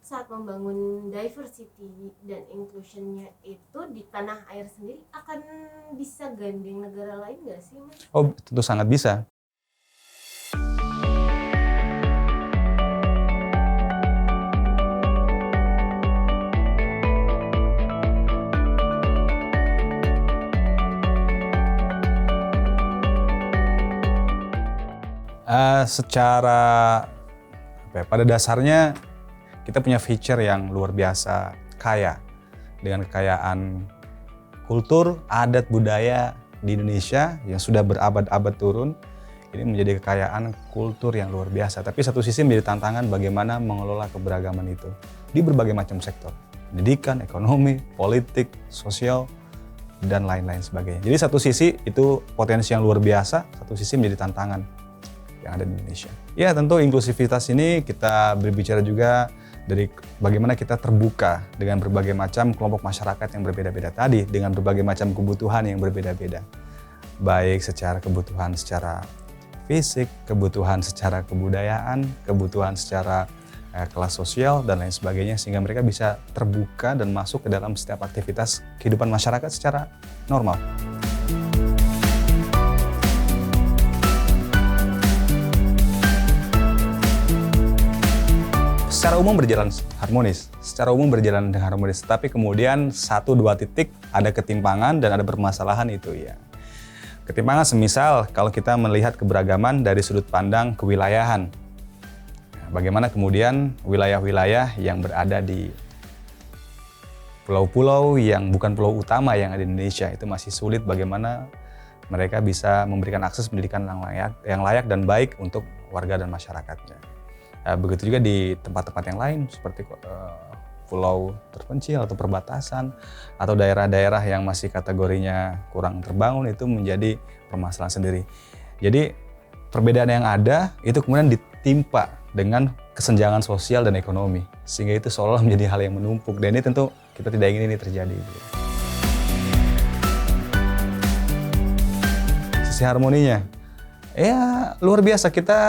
saat membangun diversity dan inclusion-nya itu di tanah air sendiri akan bisa gandeng negara lain nggak sih, Mas? Oh, tentu sangat bisa. Pada dasarnya kita punya feature yang luar biasa kaya dengan kekayaan kultur, adat, budaya di Indonesia yang sudah berabad-abad turun. Ini menjadi kekayaan kultur yang luar biasa. Tapi satu sisi menjadi tantangan bagaimana mengelola keberagaman itu di berbagai macam sektor. Pendidikan, ekonomi, politik, sosial, dan lain-lain sebagainya. Jadi satu sisi itu potensi yang luar biasa, satu sisi menjadi tantangan yang ada di Indonesia. Ya tentu inklusivitas ini kita berbicara juga dari bagaimana kita terbuka dengan berbagai macam kelompok masyarakat yang berbeda-beda tadi, dengan berbagai macam kebutuhan yang berbeda-beda. Baik secara kebutuhan secara fisik, kebutuhan secara kebudayaan, kebutuhan secara kelas sosial, dan lain sebagainya, sehingga mereka bisa terbuka dan masuk ke dalam setiap aktivitas kehidupan masyarakat secara normal. Secara umum berjalan dengan harmonis, tapi kemudian 1-2 titik ada ketimpangan dan ada permasalahan itu ya. Ketimpangan semisal kalau kita melihat keberagaman dari sudut pandang kewilayahan. Bagaimana kemudian wilayah-wilayah yang berada di pulau-pulau yang bukan pulau utama yang ada di Indonesia itu masih sulit bagaimana mereka bisa memberikan akses pendidikan yang layak dan baik untuk warga dan masyarakatnya. Begitu juga di tempat-tempat yang lain seperti pulau terpencil atau perbatasan atau daerah-daerah yang masih kategorinya kurang terbangun itu menjadi permasalahan sendiri. Jadi perbedaan yang ada itu kemudian ditimpa dengan kesenjangan sosial dan ekonomi sehingga itu seolah menjadi hal yang menumpuk dan ini tentu kita tidak ingin ini terjadi. Sisi harmoninya, ya luar biasa kita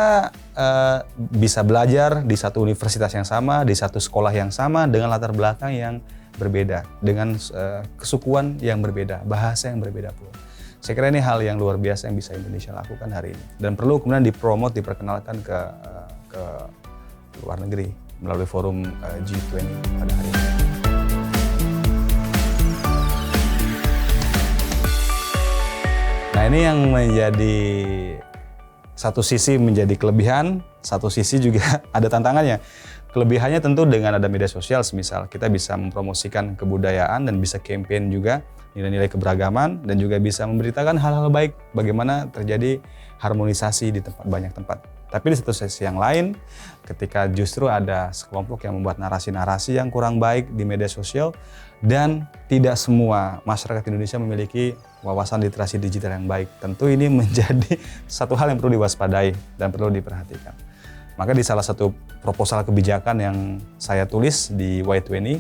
bisa belajar di satu universitas yang sama, di satu sekolah yang sama dengan latar belakang yang berbeda, dengan kesukuan yang berbeda, bahasa yang berbeda pula. Saya kira ini hal yang luar biasa yang bisa Indonesia lakukan hari ini dan perlu kemudian diperkenalkan ke luar negeri melalui forum G20 pada hari ini. Nah ini yang menjadi satu sisi menjadi kelebihan, satu sisi juga ada tantangannya. Kelebihannya tentu dengan ada media sosial, semisal kita bisa mempromosikan kebudayaan dan bisa campaign juga nilai-nilai keberagaman dan juga bisa memberitakan hal-hal baik bagaimana terjadi harmonisasi di banyak tempat. Tapi di satu sisi yang lain, ketika justru ada sekelompok yang membuat narasi-narasi yang kurang baik di media sosial dan tidak semua masyarakat Indonesia memiliki wawasan literasi digital yang baik. Tentu ini menjadi satu hal yang perlu diwaspadai dan perlu diperhatikan. Maka di salah satu proposal kebijakan yang saya tulis di Y20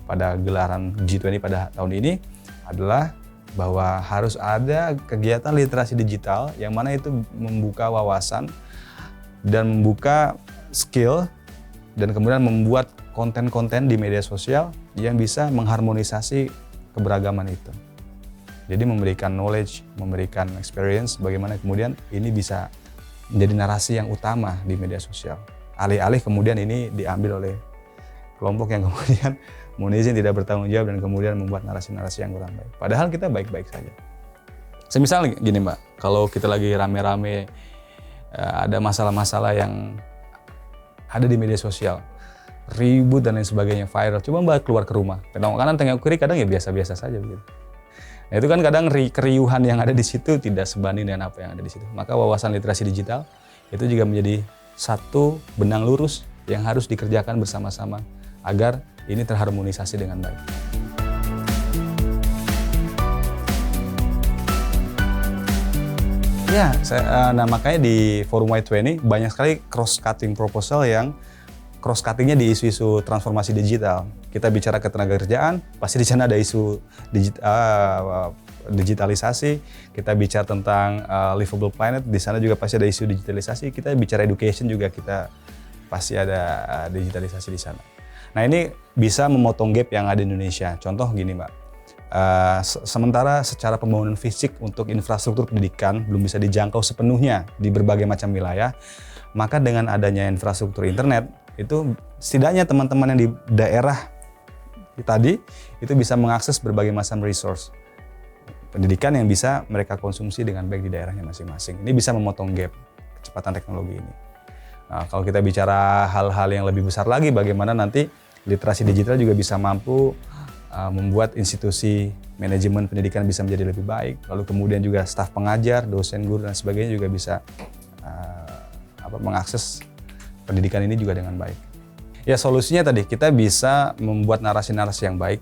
pada gelaran G20 pada tahun ini adalah bahwa harus ada kegiatan literasi digital yang mana itu membuka wawasan dan membuka skill dan kemudian membuat konten-konten di media sosial yang bisa mengharmonisasi keberagaman itu. Jadi memberikan knowledge, memberikan experience bagaimana kemudian ini bisa menjadi narasi yang utama di media sosial. Alih-alih kemudian ini diambil oleh kelompok yang kemudian monetisasi tidak bertanggung jawab dan kemudian membuat narasi-narasi yang kurang baik. Padahal kita baik-baik saja. Semisal gini Mbak, kalau kita lagi rame-rame ada masalah-masalah yang ada di media sosial, ribut dan lain sebagainya, viral. Coba Mbak keluar ke rumah, tengok kanan, tengok kiri, kadang ya biasa-biasa saja begitu. Nah itu kan kadang keriuhan yang ada di situ tidak sebanding dengan apa yang ada di situ. Maka wawasan literasi digital itu juga menjadi satu benang lurus yang harus dikerjakan bersama-sama agar ini terharmonisasi dengan baik. Ya, nah makanya di forum Y20 banyak sekali cross-cutting proposal yang cross-cuttingnya di isu-isu transformasi digital. Kita bicara ketenagakerjaan, pasti di sana ada isu digitalisasi. Kita bicara tentang livable planet, di sana juga pasti ada isu digitalisasi. Kita bicara education juga kita pasti ada digitalisasi di sana. Nah ini bisa memotong gap yang ada di Indonesia. Contoh gini Mbak, sementara secara pembangunan fisik untuk infrastruktur pendidikan belum bisa dijangkau sepenuhnya di berbagai macam wilayah, maka dengan adanya infrastruktur internet, itu setidaknya teman-teman yang di daerah tadi itu bisa mengakses berbagai macam resource pendidikan yang bisa mereka konsumsi dengan baik di daerahnya masing-masing. Ini bisa memotong gap kecepatan teknologi ini. Nah, kalau kita bicara hal-hal yang lebih besar lagi, bagaimana nanti literasi digital juga bisa mampu membuat institusi manajemen pendidikan bisa menjadi lebih baik. Lalu kemudian juga staf pengajar, dosen, guru, dan sebagainya juga bisa mengakses pendidikan ini juga dengan baik. Ya solusinya tadi, kita bisa membuat narasi-narasi yang baik,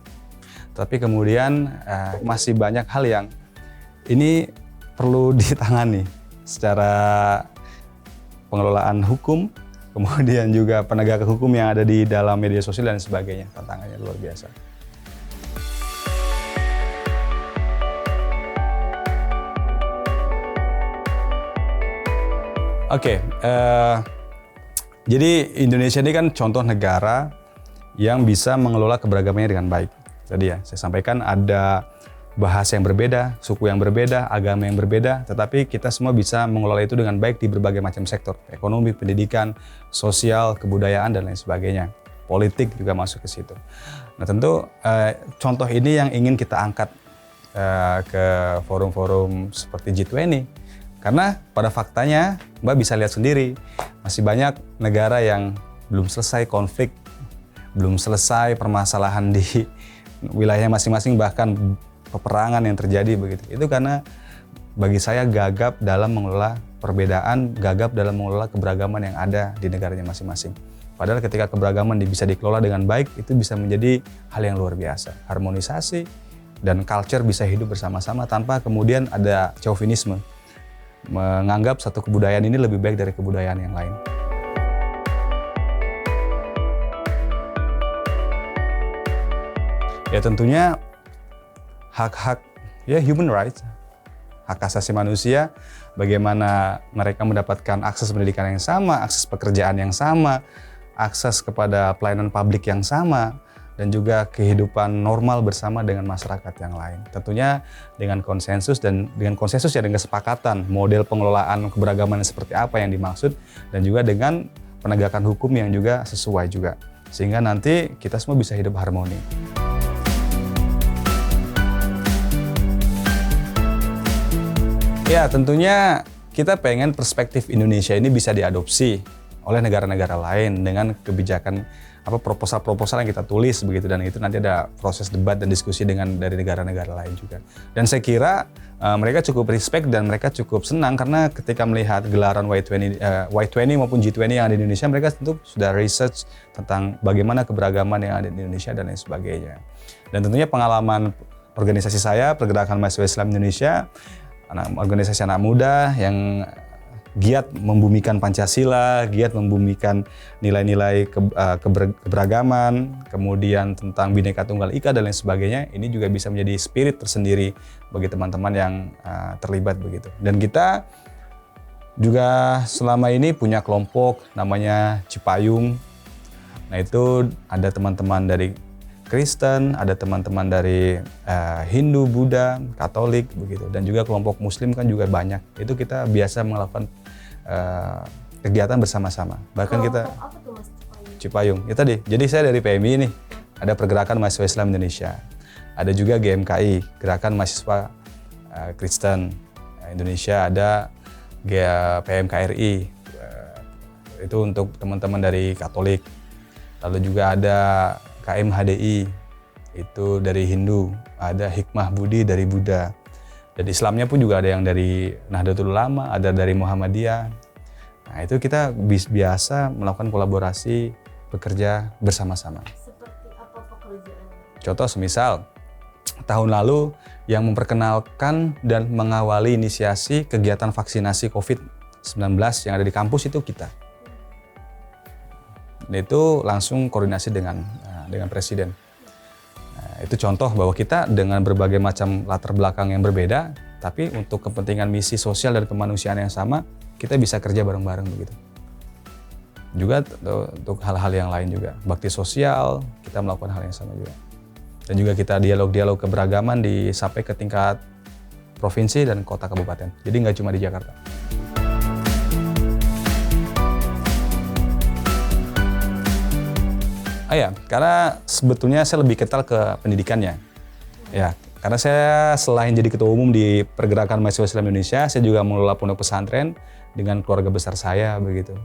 tapi kemudian masih banyak hal yang ini perlu ditangani secara pengelolaan hukum, kemudian juga penegakan hukum yang ada di dalam media sosial dan sebagainya. Tantangannya luar biasa. Oke, jadi Indonesia ini kan contoh negara yang bisa mengelola keberagamannya dengan baik. Tadi ya, saya sampaikan ada bahasa yang berbeda, suku yang berbeda, agama yang berbeda, tetapi kita semua bisa mengelola itu dengan baik di berbagai macam sektor, ekonomi, pendidikan, sosial, kebudayaan, dan lain sebagainya. Politik juga masuk ke situ. Nah tentu contoh ini yang ingin kita angkat ke forum-forum seperti G20, karena pada faktanya Mbak bisa lihat sendiri, masih banyak negara yang belum selesai konflik, belum selesai permasalahan di wilayah masing-masing, bahkan peperangan yang terjadi begitu. Itu karena bagi saya gagap dalam mengelola perbedaan, gagap dalam mengelola keberagaman yang ada di negaranya masing-masing. Padahal ketika keberagaman bisa dikelola dengan baik, itu bisa menjadi hal yang luar biasa. Harmonisasi dan culture bisa hidup bersama-sama tanpa kemudian ada chauvinisme. Menganggap satu kebudayaan ini lebih baik dari kebudayaan yang lain. Ya tentunya hak-hak, ya human rights, hak asasi manusia, bagaimana mereka mendapatkan akses pendidikan yang sama, akses pekerjaan yang sama, akses kepada pelayanan publik yang sama, dan juga kehidupan normal bersama dengan masyarakat yang lain. Tentunya dengan konsensus ya dengan kesepakatan model pengelolaan keberagaman seperti apa yang dimaksud, dan juga dengan penegakan hukum yang juga sesuai juga. Sehingga nanti kita semua bisa hidup harmoni. Ya tentunya kita pengen perspektif Indonesia ini bisa diadopsi oleh negara-negara lain dengan kebijakan proposal-proposal yang kita tulis begitu, dan itu nanti ada proses debat dan diskusi dari negara-negara lain juga. Dan saya kira mereka cukup respect dan mereka cukup senang karena ketika melihat gelaran Y20 maupun G20 yang ada di Indonesia, mereka tentu sudah research tentang bagaimana keberagaman yang ada di Indonesia dan lain sebagainya. Dan tentunya pengalaman organisasi saya, Pergerakan Mahasiswa Islam Indonesia, organisasi anak muda yang giat membumikan Pancasila, giat membumikan nilai-nilai keberagaman, kemudian tentang Bhinneka Tunggal Ika dan lain sebagainya, ini juga bisa menjadi spirit tersendiri bagi teman-teman yang terlibat begitu. Dan kita juga selama ini punya kelompok namanya Cipayung. Nah itu ada teman-teman dari Kristen, ada teman-teman dari Hindu, Buddha, Katolik begitu, dan juga kelompok Muslim kan juga banyak. Itu kita biasa melakukan kegiatan bersama-sama. Bahkan kita apa tuh Mas Cipayung. Ya tadi. Jadi saya dari PMI nih, ada Pergerakan Mahasiswa Islam Indonesia. Ada juga GMKI, Gerakan Mahasiswa Kristen Indonesia, ada PMKRI. Itu untuk teman-teman dari Katolik. Lalu juga ada KMHDI, itu dari Hindu, ada Hikmah Budi dari Buddha. Dan Islamnya pun juga ada yang dari Nahdlatul Ulama, ada dari Muhammadiyah. Nah itu kita biasa melakukan kolaborasi, bekerja bersama-sama. Seperti apa pekerjaan? Contoh semisal, tahun lalu yang memperkenalkan dan mengawali inisiasi kegiatan vaksinasi COVID-19 yang ada di kampus itu kita. Dan itu langsung koordinasi dengan presiden. Nah, itu contoh bahwa kita dengan berbagai macam latar belakang yang berbeda, tapi untuk kepentingan misi sosial dan kemanusiaan yang sama, kita bisa kerja bareng-bareng begitu. Juga untuk hal-hal yang lain juga, bakti sosial, kita melakukan hal yang sama juga. Dan juga kita dialog-dialog keberagaman sampai ke tingkat provinsi dan kota kabupaten. Jadi nggak cuma di Jakarta. Ya, karena sebetulnya saya lebih kental ke pendidikannya. Ya, karena saya selain jadi ketua umum di Pergerakan Mahasiswa Islam Indonesia, saya juga mengelola pondok pesantren dengan keluarga besar saya begitu.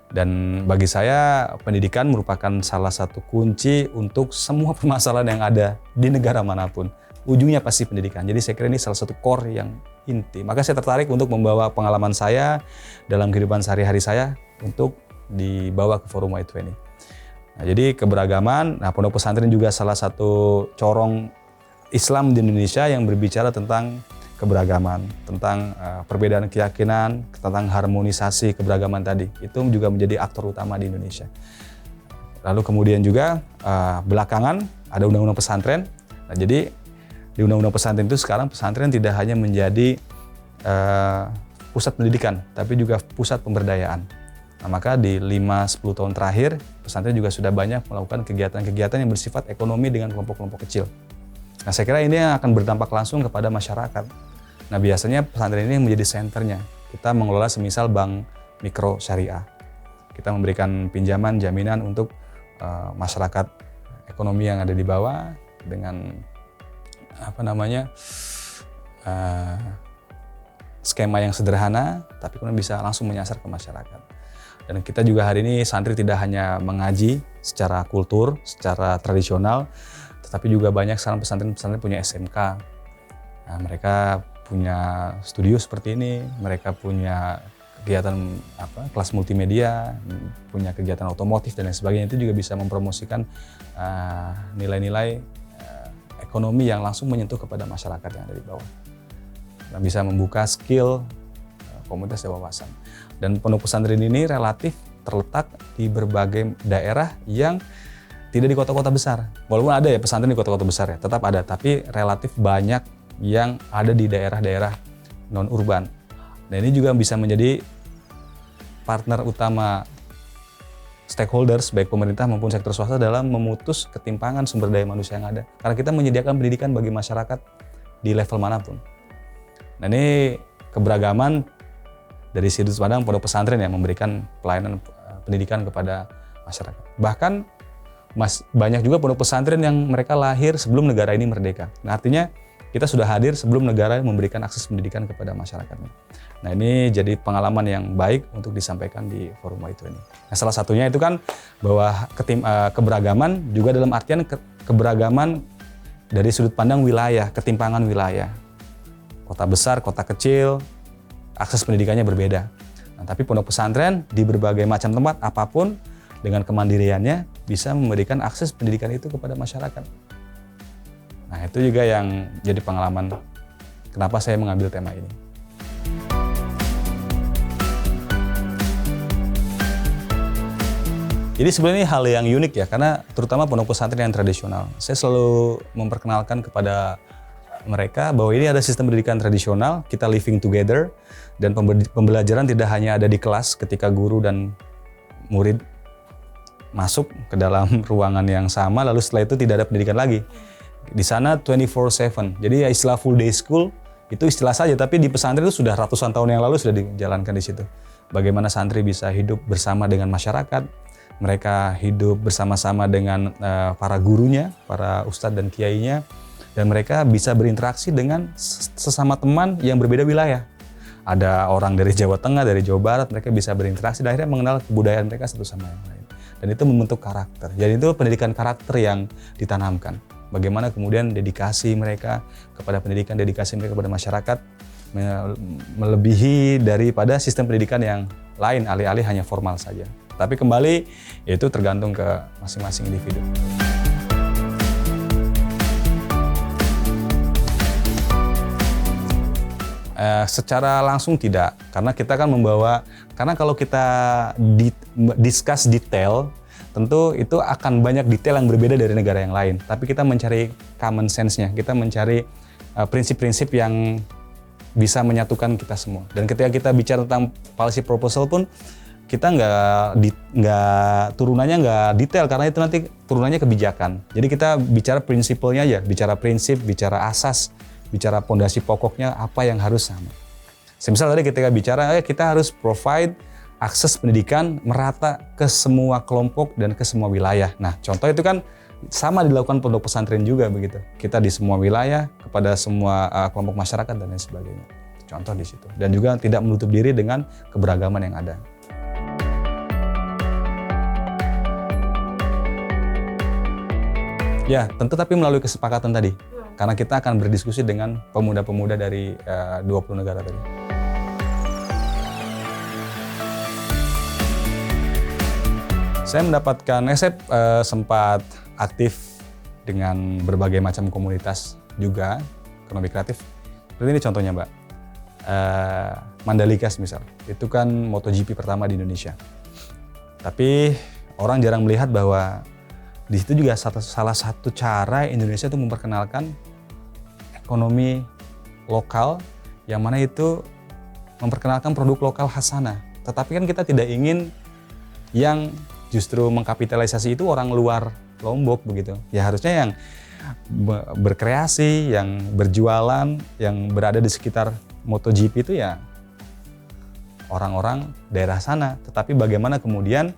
Dan bagi saya pendidikan merupakan salah satu kunci untuk semua permasalahan yang ada di negara manapun. Ujungnya pasti pendidikan. Jadi saya kira ini salah satu core yang inti. Maka saya tertarik untuk membawa pengalaman saya dalam kehidupan sehari-hari saya untuk dibawa ke forum Y20. Nah, jadi keberagaman, pondok pesantren juga salah satu corong Islam di Indonesia yang berbicara tentang keberagaman, tentang perbedaan keyakinan, tentang harmonisasi keberagaman tadi. Itu juga menjadi aktor utama di Indonesia. Lalu kemudian juga belakangan ada undang-undang pesantren. Nah, jadi di undang-undang pesantren itu sekarang pesantren tidak hanya menjadi pusat pendidikan, tapi juga pusat pemberdayaan. Nah, maka di 5-10 tahun terakhir, pesantren juga sudah banyak melakukan kegiatan-kegiatan yang bersifat ekonomi dengan kelompok-kelompok kecil. Nah, saya kira ini akan berdampak langsung kepada masyarakat. Nah, biasanya pesantren ini menjadi senternya. Kita mengelola semisal bank mikro syariah. Kita memberikan pinjaman, jaminan untuk masyarakat ekonomi yang ada di bawah dengan skema yang sederhana, tapi kemudian bisa langsung menyasar ke masyarakat. Dan kita juga hari ini santri tidak hanya mengaji secara kultur, secara tradisional, tetapi juga banyak sekarang pesantren-pesantren punya SMK. Nah, mereka punya studio seperti ini, mereka punya kegiatan kelas multimedia, punya kegiatan otomotif dan lain sebagainya. Itu juga bisa mempromosikan nilai-nilai ekonomi yang langsung menyentuh kepada masyarakat yang ada di bawah. Dan bisa membuka skill komunitas dan wawasan. Dan pondok pesantren ini relatif terletak di berbagai daerah yang tidak di kota-kota besar. Walaupun ada ya pesantren di kota-kota besar ya, tetap ada. Tapi relatif banyak yang ada di daerah-daerah non-urban. Nah, ini juga bisa menjadi partner utama stakeholders, baik pemerintah maupun sektor swasta dalam memutus ketimpangan sumber daya manusia yang ada. Karena kita menyediakan pendidikan bagi masyarakat di level manapun. Nah, ini keberagaman dari sudut pandang pondok pesantren yang memberikan pelayanan pendidikan kepada masyarakat. Bahkan banyak juga pondok pesantren yang mereka lahir sebelum negara ini merdeka. Nah, artinya kita sudah hadir sebelum negara memberikan akses pendidikan kepada masyarakatnya. Nah, ini jadi pengalaman yang baik untuk disampaikan di forum Y20. Nah, salah satunya itu kan bahwa keberagaman juga dalam artian keberagaman dari sudut pandang wilayah, ketimpangan wilayah. Kota besar, kota kecil, akses pendidikannya berbeda. Nah, tapi pondok pesantren di berbagai macam tempat apapun dengan kemandiriannya bisa memberikan akses pendidikan itu kepada masyarakat. Nah, itu juga yang jadi pengalaman kenapa saya mengambil tema ini. Jadi sebenarnya hal yang unik ya, karena terutama pondok pesantren yang tradisional. Saya selalu memperkenalkan kepada mereka bahwa ini ada sistem pendidikan tradisional, kita living together, dan pembelajaran tidak hanya ada di kelas ketika guru dan murid masuk ke dalam ruangan yang sama, lalu setelah itu tidak ada pendidikan lagi. Di sana 24/7, jadi ya istilah full day school itu istilah saja, tapi di pesantren itu sudah ratusan tahun yang lalu sudah dijalankan di situ. Bagaimana santri bisa hidup bersama dengan masyarakat, mereka hidup bersama-sama dengan para gurunya, para ustadz dan kiainya, dan mereka bisa berinteraksi dengan sesama teman yang berbeda wilayah. Ada orang dari Jawa Tengah, dari Jawa Barat, mereka bisa berinteraksi dan akhirnya mengenal kebudayaan mereka satu sama yang lain. Dan itu membentuk karakter. Jadi itu pendidikan karakter yang ditanamkan. Bagaimana kemudian dedikasi mereka kepada pendidikan, dedikasi mereka kepada masyarakat melebihi daripada sistem pendidikan yang lain, alih-alih hanya formal saja. Tapi kembali itu tergantung ke masing-masing individu. Secara langsung tidak, karena kita kan karena kalau kita discuss detail, tentu itu akan banyak detail yang berbeda dari negara yang lain. Tapi kita mencari common sense-nya, kita mencari prinsip-prinsip yang bisa menyatukan kita semua. Dan ketika kita bicara tentang policy proposal pun, kita nggak turunannya nggak detail karena itu nanti turunannya kebijakan. Jadi kita bicara prinsipalnya aja, bicara prinsip, bicara asas, bicara pondasi pokoknya apa yang harus sama. Semisal tadi ketika bicara kita harus provide akses pendidikan merata ke semua kelompok dan ke semua wilayah. Nah, contoh itu kan sama dilakukan pondok pesantren juga begitu. Kita di semua wilayah kepada semua kelompok masyarakat dan lain sebagainya. Contoh di situ. Dan juga tidak menutup diri dengan keberagaman yang ada. Ya, tentu tapi melalui kesepakatan tadi. Karena kita akan berdiskusi dengan pemuda-pemuda dari 20 negara tadi. Saya sempat aktif dengan berbagai macam komunitas juga, ekonomi kreatif. Seperti ini contohnya Mbak, Mandalika misal, itu kan MotoGP pertama di Indonesia. Tapi orang jarang melihat bahwa di situ juga salah satu cara Indonesia itu memperkenalkan ekonomi lokal, yang mana itu memperkenalkan produk lokal khas sana. Tetapi kan kita tidak ingin yang justru mengkapitalisasi itu orang luar Lombok begitu. Ya harusnya yang berkreasi, yang berjualan, yang berada di sekitar MotoGP itu ya orang-orang daerah sana. Tetapi bagaimana kemudian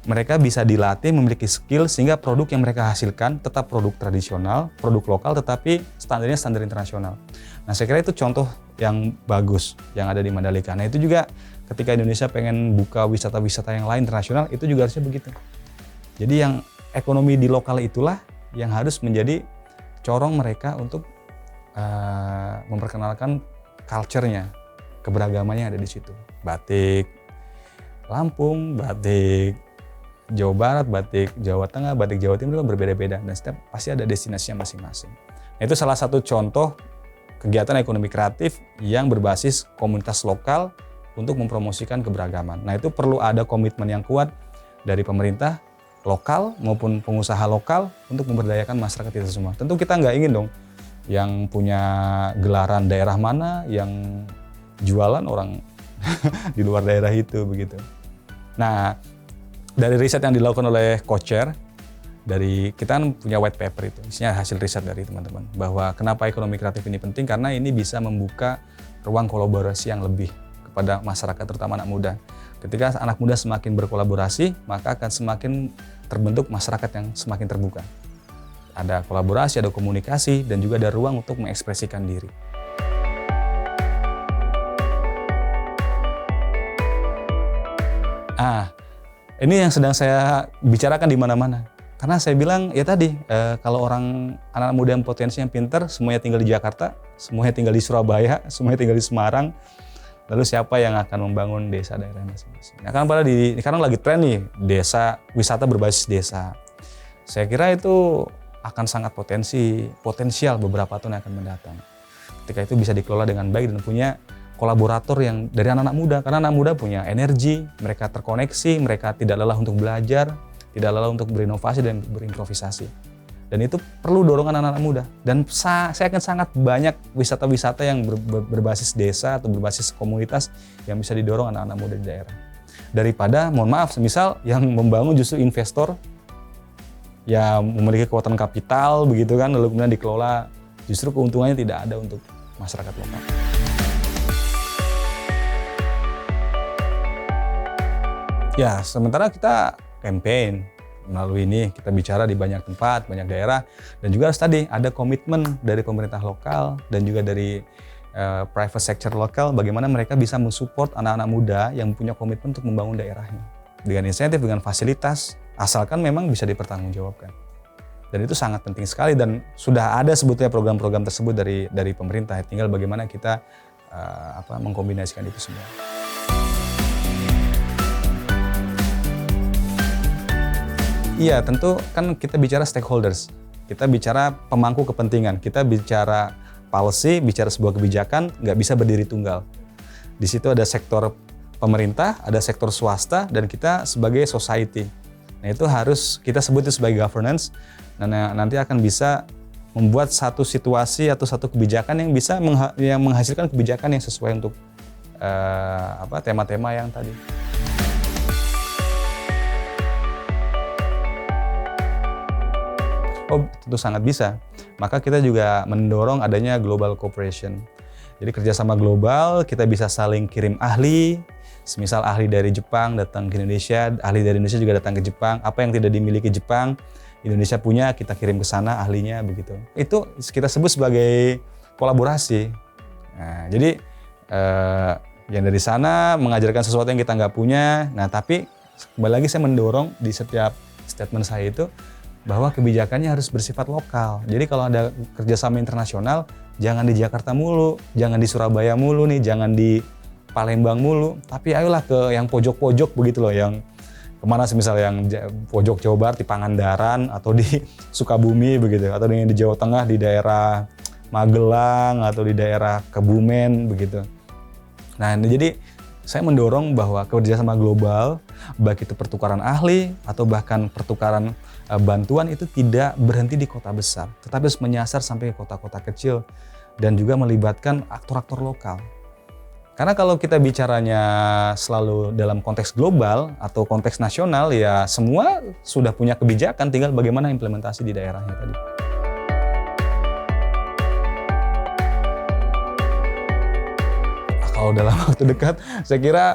mereka bisa dilatih memiliki skill sehingga produk yang mereka hasilkan tetap produk tradisional, produk lokal tetapi standarnya standar internasional. Nah saya kira itu contoh yang bagus yang ada di Mandalika. Nah itu juga ketika Indonesia pengen buka wisata-wisata yang lain internasional, itu juga harusnya begitu. Jadi yang ekonomi di lokal itulah yang harus menjadi corong mereka untuk memperkenalkan culture-nya, keberagamannya yang ada di situ. Batik Lampung, batik Jawa Barat, batik Jawa Tengah, batik Jawa Timur itu berbeda-beda dan setiap pasti ada destinasinya masing-masing. Nah, itu salah satu contoh kegiatan ekonomi kreatif yang berbasis komunitas lokal untuk mempromosikan keberagaman. Nah, itu perlu ada komitmen yang kuat dari pemerintah lokal maupun pengusaha lokal untuk memberdayakan masyarakat itu semua. Tentu kita nggak ingin dong yang punya gelaran daerah mana yang jualan orang di luar daerah itu begitu. Nah, dari riset yang dilakukan oleh Co-Chair, dari kita kan punya white paper itu, isinya hasil riset dari teman-teman bahwa kenapa ekonomi kreatif ini penting, karena ini bisa membuka ruang kolaborasi yang lebih kepada masyarakat terutama anak muda. Ketika anak muda semakin berkolaborasi, maka akan semakin terbentuk masyarakat yang semakin terbuka. Ada kolaborasi, ada komunikasi, dan juga ada ruang untuk mengekspresikan diri. Ini yang sedang saya bicarakan di mana-mana. Karena saya bilang, ya tadi, kalau anak muda yang potensi yang pintar, semuanya tinggal di Jakarta, semuanya tinggal di Surabaya, semuanya tinggal di Semarang, lalu siapa yang akan membangun desa daerah masing-masing? Nah, sekarang lagi tren nih, desa, wisata berbasis desa. Saya kira itu akan sangat potensial beberapa tahun yang akan mendatang. Ketika itu bisa dikelola dengan baik dan punya kolaborator yang dari anak-anak muda. Karena anak muda punya energi, mereka terkoneksi, mereka tidak lelah untuk belajar, tidak lelah untuk berinovasi dan berimprovisasi. Dan itu perlu dorongan anak-anak muda. Dan saya akan sangat banyak wisata-wisata yang berbasis desa atau berbasis komunitas yang bisa didorong anak-anak muda di daerah. Daripada, mohon maaf, semisal yang membangun justru investor yang memiliki kekuatan kapital begitu kan, lalu kemudian dikelola, justru keuntungannya tidak ada untuk masyarakat lokal. Ya, sementara kita campaign melalui ini, kita bicara di banyak tempat, banyak daerah, dan juga tadi ada komitmen dari pemerintah lokal dan juga dari private sector lokal bagaimana mereka bisa mensupport anak-anak muda yang punya komitmen untuk membangun daerahnya dengan insentif, dengan fasilitas, asalkan memang bisa dipertanggungjawabkan. Dan itu sangat penting sekali dan sudah ada sebetulnya program-program tersebut dari pemerintah. Tinggal bagaimana kita mengkombinasikan itu semua. Iya, tentu kan kita bicara stakeholders, kita bicara pemangku kepentingan, kita bicara policy, bicara sebuah kebijakan, nggak bisa berdiri tunggal. Di situ ada sektor pemerintah, ada sektor swasta, dan kita sebagai society. Nah itu harus kita sebut itu sebagai governance, dan nanti akan bisa membuat satu situasi atau satu kebijakan yang bisa menghasilkan kebijakan yang sesuai untuk tema-tema yang tadi. Oh, tentu sangat bisa. Maka kita juga mendorong adanya global cooperation. Jadi kerjasama global, kita bisa saling kirim ahli, semisal ahli dari Jepang datang ke Indonesia, ahli dari Indonesia juga datang ke Jepang, apa yang tidak dimiliki Jepang, Indonesia punya, kita kirim ke sana ahlinya begitu. Itu kita sebut sebagai kolaborasi. Nah, jadi yang dari sana mengajarkan sesuatu yang kita nggak punya. Nah, tapi kembali lagi saya mendorong di setiap statement saya itu bahwa kebijakannya harus bersifat lokal. Jadi kalau ada kerjasama internasional, jangan di Jakarta mulu, jangan di Surabaya mulu nih, jangan di Palembang mulu, tapi ayolah ke yang pojok-pojok begitu loh, yang kemana semisal yang pojok Jawa Barat di Pangandaran atau di Sukabumi begitu, atau di Jawa Tengah di daerah Magelang atau di daerah Kebumen begitu. Nah, jadi saya mendorong bahwa kerjasama global, baik itu pertukaran ahli atau bahkan pertukaran bantuan itu tidak berhenti di kota besar, tetapi harus menyasar sampai ke kota-kota kecil dan juga melibatkan aktor-aktor lokal. Karena kalau kita bicaranya selalu dalam konteks global atau konteks nasional, ya semua sudah punya kebijakan, tinggal bagaimana implementasi di daerahnya tadi. Kalau dalam waktu dekat, saya kira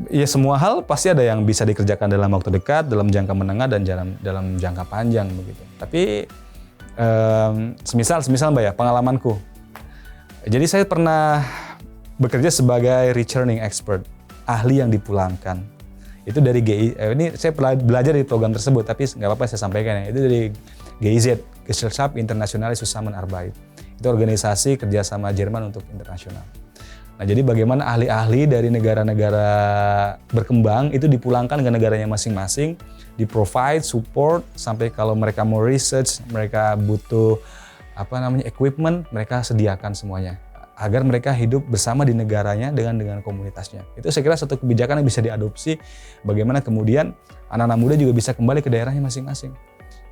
ya semua hal pasti ada yang bisa dikerjakan dalam waktu dekat, dalam jangka menengah dan dalam jangka panjang begitu. Tapi semisal Mbak ya, pengalamanku. Jadi saya pernah bekerja sebagai returning expert, ahli yang dipulangkan. Itu dari GI, ini saya belajar di program tersebut, tapi nggak apa-apa saya sampaikan ya. Itu dari GIZ, Gesellschaft Internationale Zusammenarbeit. Itu organisasi kerjasama Jerman untuk internasional. Nah, jadi bagaimana ahli-ahli dari negara-negara berkembang itu dipulangkan ke negaranya masing-masing, di-provide support sampai kalau mereka mau research, mereka butuh equipment, mereka sediakan semuanya agar mereka hidup bersama di negaranya dengan komunitasnya. Itu saya kira satu kebijakan yang bisa diadopsi, bagaimana kemudian anak-anak muda juga bisa kembali ke daerahnya masing-masing.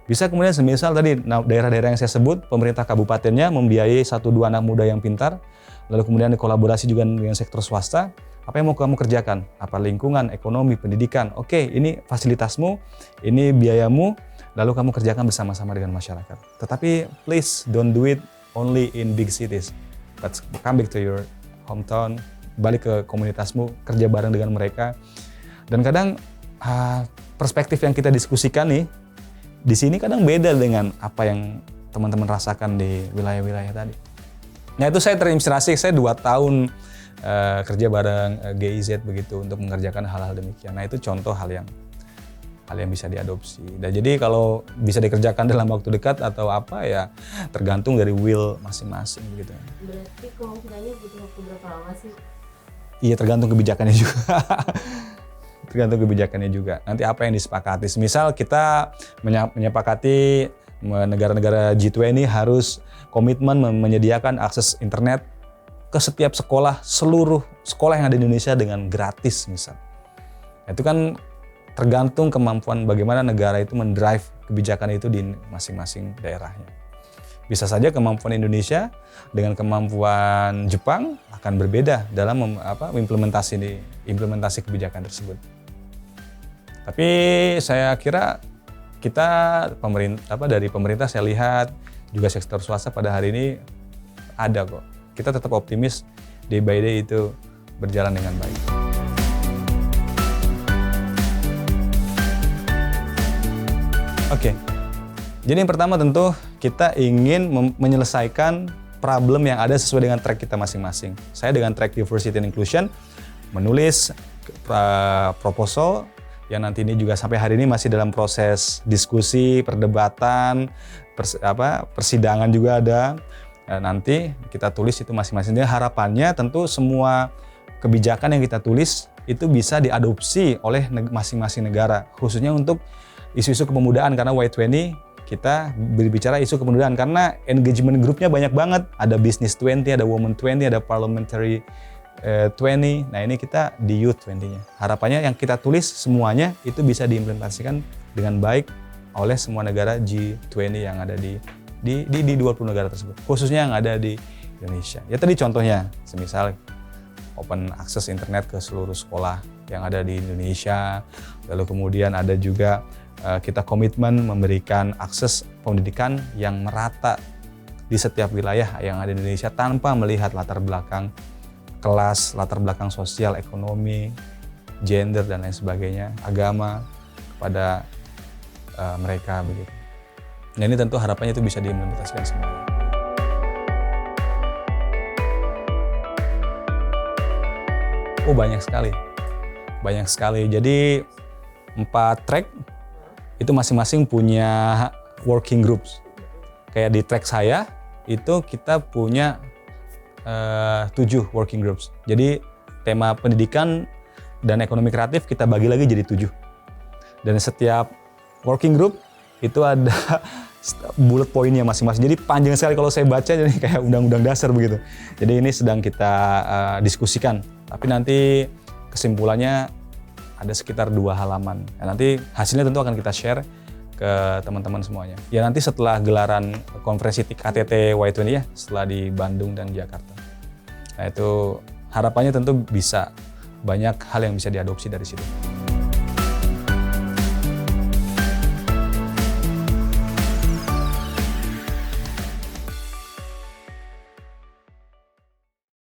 Bisa kemudian semisal tadi daerah-daerah yang saya sebut, pemerintah kabupatennya membiayai 1-2 anak muda yang pintar, lalu kemudian dikolaborasi juga dengan sektor swasta. Apa yang mau kamu kerjakan? Apa lingkungan, ekonomi, pendidikan? Oke, ini fasilitasmu, ini biayamu, lalu kamu kerjakan bersama-sama dengan masyarakat. Tetapi please don't do it only in big cities, but come back to your hometown, balik ke komunitasmu, kerja bareng dengan mereka. Dan kadang perspektif yang kita diskusikan nih, di sini kadang beda dengan apa yang teman-teman rasakan di wilayah-wilayah tadi. Nah, itu saya terinspirasi, saya 2 tahun kerja bareng GIZ begitu untuk mengerjakan hal-hal demikian. Nah, itu contoh hal yang bisa diadopsi. Dan jadi kalau bisa dikerjakan dalam waktu dekat atau apa ya tergantung dari will masing-masing gitu. Berarti kemungkinannya butuh waktu berapa lama sih? Iya, tergantung kebijakannya juga. Tergantung kebijakannya juga. Nanti apa yang disepakati. Misal kita menyepakati negara-negara G20 harus komitmen menyediakan akses internet ke setiap sekolah, seluruh sekolah yang ada di Indonesia dengan gratis misal. Itu kan tergantung kemampuan bagaimana negara itu mendrive kebijakan itu di masing-masing daerahnya. Bisa saja kemampuan Indonesia dengan kemampuan Jepang akan berbeda dalam implementasi kebijakan tersebut. Tapi saya kira kita dari pemerintah saya lihat juga sektor swasta pada hari ini ada kok. Kita tetap optimis day by day itu berjalan dengan baik. Oke. Jadi yang pertama tentu kita ingin menyelesaikan problem yang ada sesuai dengan track kita masing-masing. Saya dengan track Diversity and Inclusion menulis proposal yang nanti ini juga sampai hari ini masih dalam proses diskusi, perdebatan, persidangan juga ada. Nanti kita tulis itu masing-masing. Jadi harapannya tentu semua kebijakan yang kita tulis itu bisa diadopsi oleh masing-masing negara, khususnya untuk isu-isu kepemudaan karena Y20 kita berbicara isu kepemudaan karena engagement grupnya banyak banget. Ada Business 20, ada Women 20, ada Parliamentary 20. Nah, ini kita di Youth 20-nya. Harapannya yang kita tulis semuanya itu bisa diimplementasikan dengan baik oleh semua negara G20 yang ada di 20 negara tersebut, khususnya yang ada di Indonesia. Ya tadi contohnya, semisal open access internet ke seluruh sekolah yang ada di Indonesia, lalu kemudian ada juga kita komitmen memberikan akses pendidikan yang merata di setiap wilayah yang ada di Indonesia tanpa melihat latar belakang kelas, latar belakang sosial, ekonomi, gender dan lain sebagainya, agama kepada mereka begitu. Nah ini tentu harapannya itu bisa diimplementasikan semuanya. Oh banyak sekali. Jadi 4 track itu masing-masing punya working groups. Kayak di track saya itu kita punya 7 working groups. Jadi tema pendidikan dan ekonomi kreatif kita bagi lagi jadi 7. Dan setiap working group itu ada bullet pointnya masing-masing. Jadi panjang sekali kalau saya baca, jadi kayak undang-undang dasar begitu. Jadi ini sedang kita diskusikan. Tapi nanti kesimpulannya ada sekitar 2 halaman. Nah, nanti hasilnya tentu akan kita share ke teman-teman semuanya. Ya nanti setelah gelaran konferensi KTT Y20 ya, setelah di Bandung dan Jakarta. Nah itu harapannya tentu bisa banyak hal yang bisa diadopsi dari situ.